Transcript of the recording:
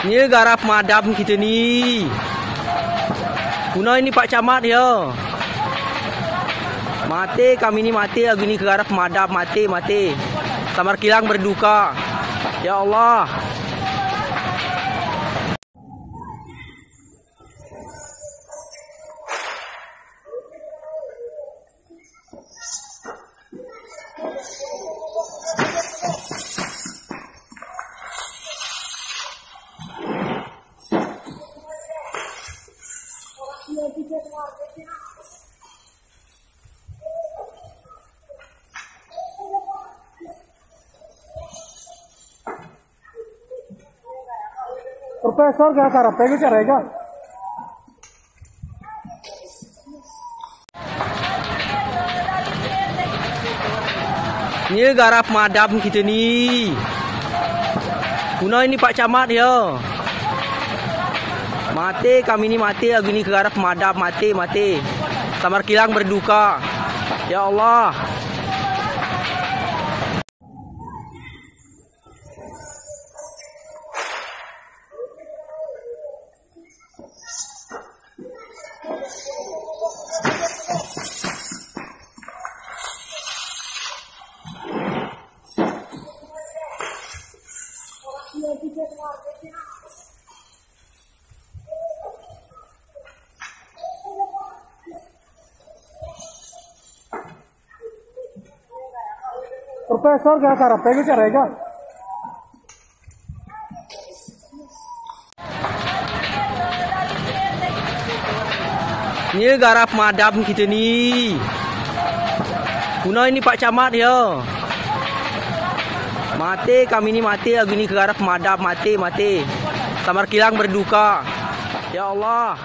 Ni garap madam kita ni. Guna ini Pak Camat ya. Mati kami ni mati lagi ni garap madam mati. Samar kilang berduka. Ya Allah. Professor क्या कर रहा है क्या रहेगा Ni garap madam kita ni. Guna ini Pak Camat ya. Mati kami ni mati lagi ni garap madam mati. Samar kilang berduka. Ya Allah. Professor क्या कर रहा है क्या रहेगा Ni garap madam kita ni. Guna ini Pak Camat ya. Mati kami ni mati lagi ni garap madam mati. Samar kilang berduka. Ya Allah.